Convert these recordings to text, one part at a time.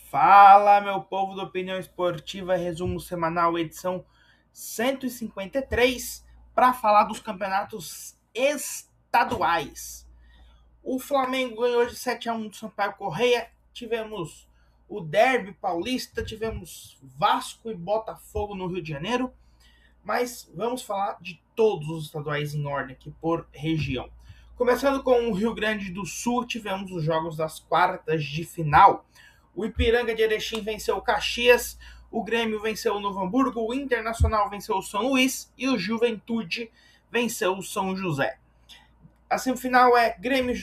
Fala, meu povo da Opinião Esportiva, resumo semanal, edição 153, para falar dos campeonatos estaduais. O Flamengo ganhou de 7-1 do Sampaio Correia, tivemos o Derby Paulista, tivemos Vasco e Botafogo no Rio de Janeiro, mas vamos falar de todos os estaduais em ordem aqui por região. Começando com o Rio Grande do Sul, tivemos os jogos das quartas de final. O Ipiranga de Erechim venceu o Caxias, o Grêmio venceu o Novo Hamburgo, o Internacional venceu o São Luís e o Juventude venceu o São José. A semifinal é Grêmio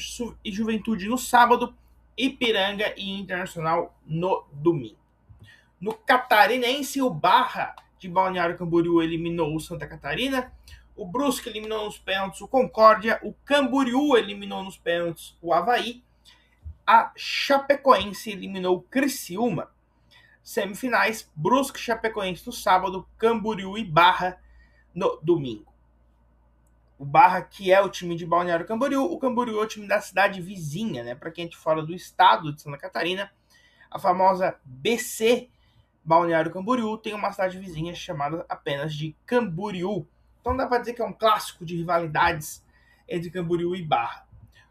e Juventude no sábado, Ipiranga e Internacional no domingo. No Catarinense, o Barra de Balneário Camboriú eliminou o Santa Catarina, o Brusque eliminou nos pênaltis o Concórdia, o Camboriú eliminou nos pênaltis o Avaí, a Chapecoense eliminou o Criciúma. Semifinais, Brusque e Chapecoense no sábado, Camboriú e Barra no domingo. O Barra, que é o time de Balneário Camboriú, o Camboriú é o time da cidade vizinha, né? Para quem é de fora do estado de Santa Catarina, a famosa BC Balneário Camboriú tem uma cidade vizinha chamada apenas de Camboriú. Então dá para dizer que é um clássico de rivalidades entre Camboriú e Barra.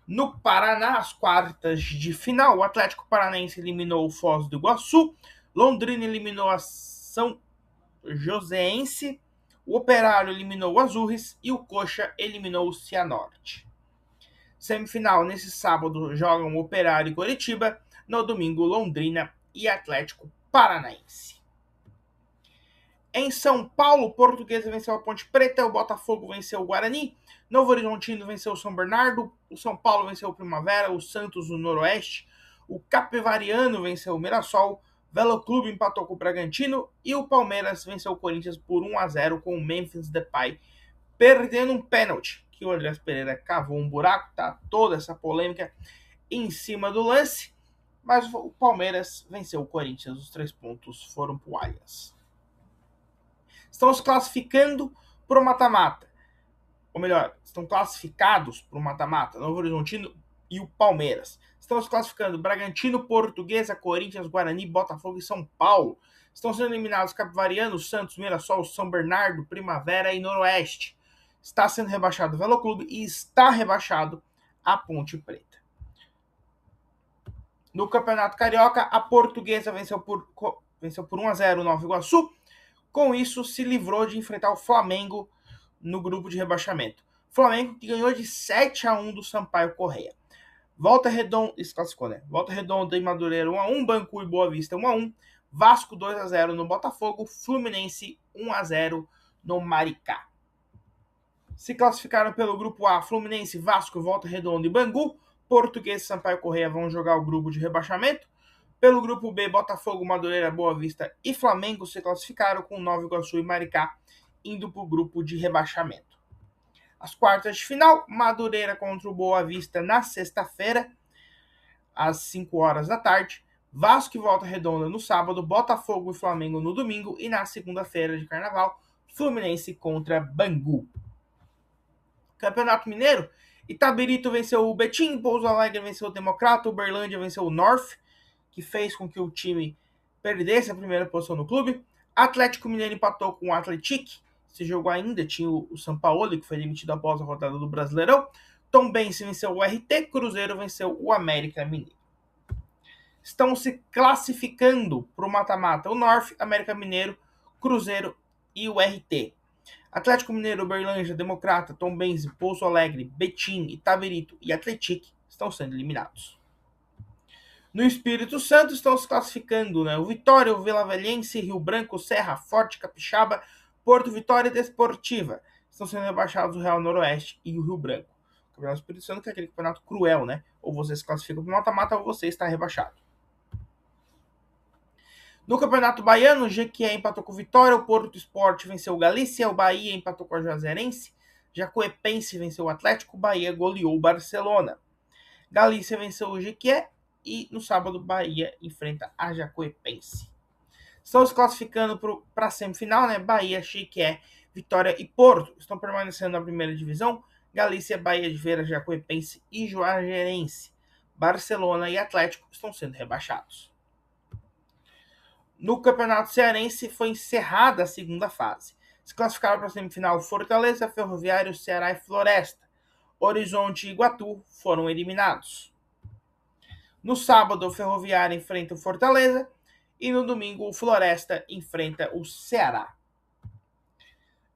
No Paraná, as quartas de final, o Atlético Paranaense eliminou o Foz do Iguaçu, Londrina eliminou a São Joséense, o Operário eliminou o Azures e o Coxa eliminou o Cianorte. Semifinal, nesse sábado, jogam Operário e Coritiba, no domingo, Londrina e Atlético Paranaense. Em São Paulo, o Portuguesa venceu a Ponte Preta, o Botafogo venceu o Guarani, Novo Horizontino venceu o São Bernardo, o São Paulo venceu o Primavera, o Santos o Noroeste, o Capivariano venceu o Mirassol, Velo Clube empatou com o Bragantino e o Palmeiras venceu o Corinthians por 1-0 com o Memphis Depay perdendo um pênalti, que o Andrés Pereira cavou um buraco, tá toda essa polêmica em cima do lance, mas o Palmeiras venceu o Corinthians, os 3 pontos foram pro Allianz. Estão se classificando para o mata-mata, ou melhor, estão classificados para o mata-mata, Novo Horizontino e o Palmeiras. Estão se classificando Bragantino, Portuguesa, Corinthians, Guarani, Botafogo e São Paulo. Estão sendo eliminados Capivariano, Santos, Mirassol, São Bernardo, Primavera e Noroeste. Está sendo rebaixado o Velo Clube e está rebaixado a Ponte Preta. No Campeonato Carioca, a Portuguesa venceu por 1-0 o Nova Iguaçu. Com isso, se livrou de enfrentar o Flamengo no grupo de rebaixamento. Flamengo que ganhou de 7-1 do Sampaio Correia. Volta Redonda, isso classificou, né? Volta Redonda e Madureira 1-1, Bangu e Boa Vista 1-1, Vasco 2-0 no Botafogo, Fluminense 1-0 no Maricá. Se classificaram pelo grupo A, Fluminense, Vasco, Volta Redonda e Bangu. Português e Sampaio Correia vão jogar o grupo de rebaixamento. Pelo grupo B, Botafogo, Madureira, Boa Vista e Flamengo se classificaram com Nova Iguaçu e Maricá indo para o grupo de rebaixamento. As quartas de final, Madureira contra o Boa Vista na sexta-feira, às 5 horas da tarde. Vasco e Volta Redonda no sábado, Botafogo e Flamengo no domingo e na segunda-feira de carnaval, Fluminense contra Bangu. Campeonato Mineiro, Itabirito venceu o Betim, Pouso Alegre venceu o Democrata, Uberlândia venceu o North, que fez com que o time perdesse a primeira posição no clube. Atlético Mineiro empatou com o Atlético. Esse jogo ainda tinha o Sampaoli, que foi demitido após a rodada do Brasileirão. Tombense venceu o RT, Cruzeiro venceu o América Mineiro. Estão se classificando para o mata-mata o North, América Mineiro, Cruzeiro e o RT. Atlético Mineiro, Uberlândia, Democrata, Tombense, Pouso Alegre, Betim, Itabirito e Atlético estão sendo eliminados. No Espírito Santo estão se classificando, né? O Vitória, o Vilavelhense, Rio Branco, Serra Forte, Capixaba, Porto Vitória e Desportiva. Estão sendo rebaixados o Real Noroeste e o Rio Branco. O Campeonato do Espírito Santo que é aquele campeonato cruel, né? Ou você se classifica para o mata-mata ou você está rebaixado. No Campeonato Baiano, o Jequié empatou com o Vitória, o Porto Sport venceu o Galícia, o Bahia empatou com a Juazeirense, Jacuepense venceu o Atlético, o Bahia goleou o Barcelona. Galícia venceu o Jequié e no sábado Bahia enfrenta a Jacuepense. Estão se classificando para a semifinal, né? Bahia, Jequié, Vitória e Porto estão permanecendo na primeira divisão. Galícia, Bahia de Feira, Jacuepense e Juazeirense. Barcelona e Atlético estão sendo rebaixados. No Campeonato Cearense foi encerrada a segunda fase. Se classificaram para a semifinal Fortaleza, Ferroviário, Ceará e Floresta. Horizonte e Iguatu foram eliminados. No sábado, o Ferroviário enfrenta o Fortaleza e no domingo o Floresta enfrenta o Ceará.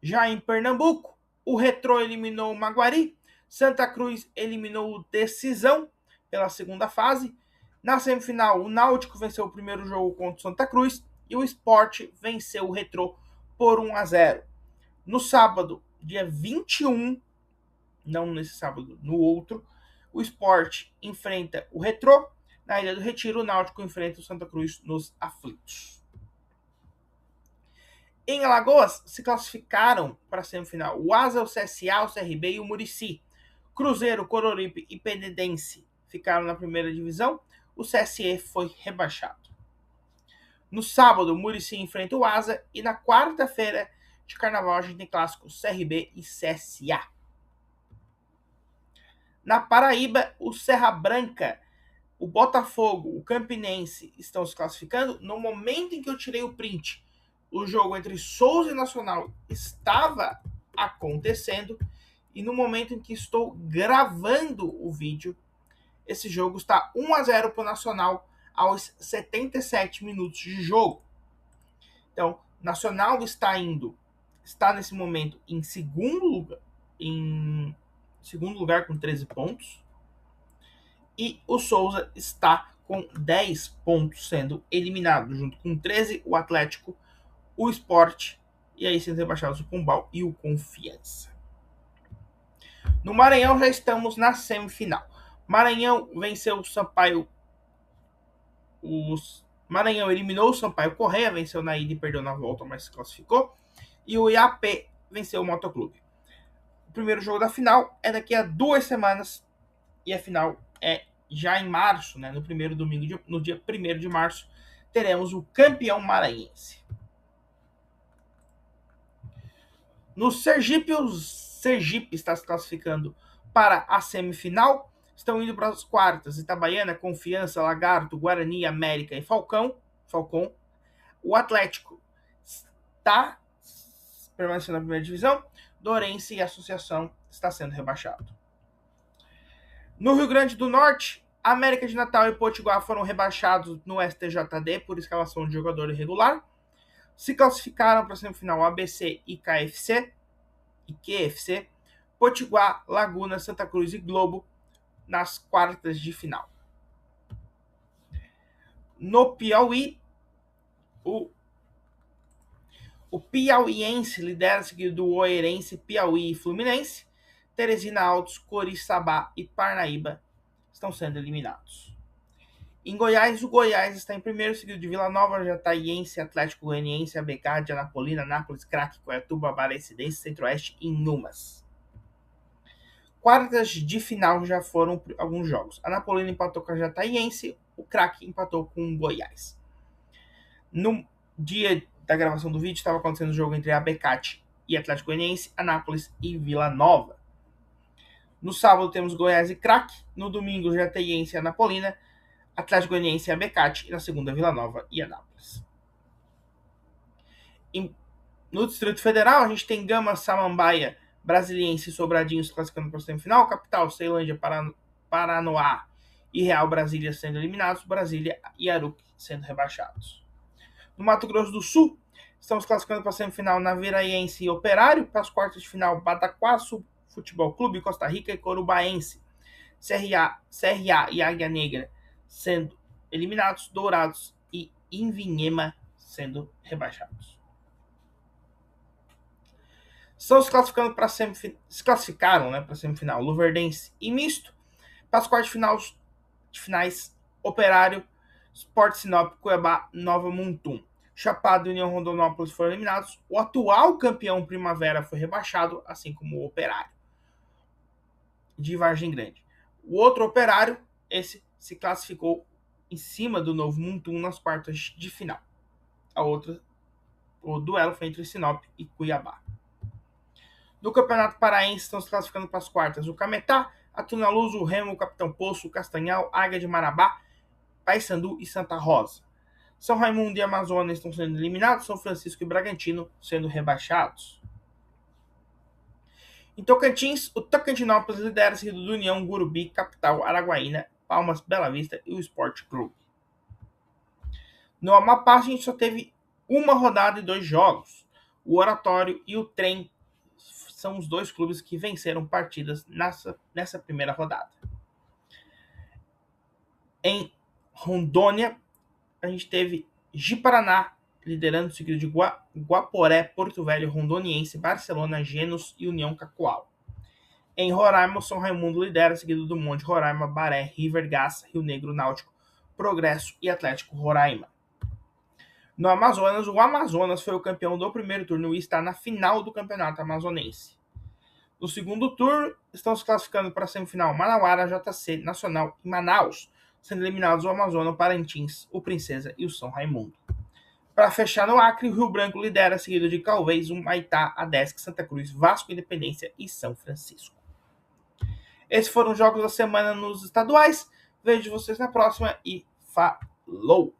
Já em Pernambuco, o Retrô eliminou o Maguari, Santa Cruz eliminou o Decisão pela segunda fase. Na semifinal, o Náutico venceu o primeiro jogo contra o Santa Cruz e o Sport venceu o Retrô por 1-0. No sábado, dia 21, não nesse sábado, no outro, o Sport enfrenta o Retrô. Na Ilha do Retiro, o Náutico enfrenta o Santa Cruz nos aflitos. Em Alagoas, se classificaram para a semifinal o Asa, o CSA, o CRB e o Murici. Cruzeiro, Coruripe e Penedense ficaram na primeira divisão. O CSE foi rebaixado. No sábado, o Murici enfrenta o Asa e na quarta-feira de carnaval a gente tem clássico CRB e CSA. Na Paraíba, o Serra Branca, o Botafogo, o Campinense estão se classificando. No momento em que eu tirei o print, o jogo entre Souza e Nacional estava acontecendo. E no momento em que estou gravando o vídeo, esse jogo está 1-0 para o Nacional aos 77 minutos de jogo. Então, Nacional está nesse momento em segundo lugar com 13 pontos. E o Souza está com 10 pontos sendo eliminado, junto com 13 o Atlético, o Sport e aí sendo rebaixados o Pombal e o Confiança. No Maranhão já estamos na semifinal. Maranhão venceu o Sampaio. Maranhão eliminou o Sampaio Correia, venceu na ida e perdeu na volta, mas se classificou. E o IAP venceu o Motoclube. O primeiro jogo da final é daqui a 2 semanas e a final é já em março, né? No dia 1º de março, teremos o campeão maranhense. No Sergipe, o Sergipe está se classificando para a semifinal. Estão indo para as quartas: Itabaiana, Confiança, Lagarto, Guarani, América e Falcão. O Atlético está permanecendo na primeira divisão. Dourense e Associação está sendo rebaixado. No Rio Grande do Norte, América de Natal e Potiguar foram rebaixados no STJD por escalação de jogador irregular. Se classificaram para a semifinal ABC e QFC, Potiguar, Laguna, Santa Cruz e Globo nas quartas de final. No Piauí, o Piauiense lidera seguido do Oeirense, Piauí e Fluminense. Teresina, Altos, Coriçaba e Parnaíba estão sendo eliminados. Em Goiás, o Goiás está em primeiro, seguido de Vila Nova, Jataiense, Atlético Goianiense, ABK, Dianápolis, Anápolis, Craque, Coiatuba, Aparecidense, Centro-Oeste e Numas. Quartas de final já foram alguns jogos. Anapolina empatou com a Jataiense, o Craque empatou com o Goiás. No dia da gravação do vídeo estava acontecendo o jogo entre ABK e Atlético Goianiense, Anápolis e Vila Nova. No sábado temos Goiás e Craque, no domingo Jataiense e Anapolina, Atlético Goianiense e ABK, e na segunda Vila Nova e Anápolis. No Distrito Federal a gente tem Gama, Samambaia, Brasiliense e Sobradinho se classificando para a semifinal, Capital, Ceilândia, Paranoá e Real Brasília sendo eliminados, Brasília e Arup sendo rebaixados. No Mato Grosso do Sul, estamos classificando para a semifinal Naviraense e Operário, para as quartas de final Bataquaçu Futebol Clube, Costa Rica e Corubaense, CRA e Águia Negra sendo eliminados, Dourados e Invinhema sendo rebaixados. Se classificaram, né, para a semifinal Luverdense e Misto. Para as quartas de finais Operário, Sport Sinop, Cuiabá, Nova Mutum. Chapada e União Rondonópolis foram eliminados. O atual campeão Primavera foi rebaixado, assim como o Operário de Vargem Grande. O outro Operário, esse se classificou em cima do Novo Mutum nas quartas de final. O duelo foi entre Sinop e Cuiabá. No Campeonato Paraense estão se classificando para as quartas o Cametá, a Tunaluz, o Remo, o Capitão Poço, o Castanhal, Águia de Marabá, Paysandu e Santa Rosa. São Raimundo e Amazonas estão sendo eliminados, São Francisco e Bragantino sendo rebaixados. Em Tocantins, o Tocantinópolis lidera, seguido do União, Gurubi, Capital, Araguaína, Palmas, Bela Vista e o Sport Clube. No Amapá, a gente só teve uma rodada e 2 jogos. O Oratório e o Trem são os 2 clubes que venceram partidas nessa primeira rodada. Em Rondônia, a gente teve Ji-Paraná liderando, seguido de Guaporé, Porto Velho, Rondoniense, Barcelona, Genos e União Cacoal. Em Roraima, o São Raimundo lidera, seguido do Monte Roraima, Baré, River Gás, Rio Negro, Náutico, Progresso e Atlético Roraima. No Amazonas, o Amazonas foi o campeão do primeiro turno e está na final do campeonato amazonense. No segundo turno, estão se classificando para a semifinal Manauara, JC, Nacional e Manaus, sendo eliminados o Amazonas, o Parintins, o Princesa e o São Raimundo. Para fechar no Acre, o Rio Branco lidera, seguido de Calvez, Humaitá, Adesc, Santa Cruz, Vasco, Independência e São Francisco. Esses foram os jogos da semana nos estaduais. Vejo vocês na próxima e falou!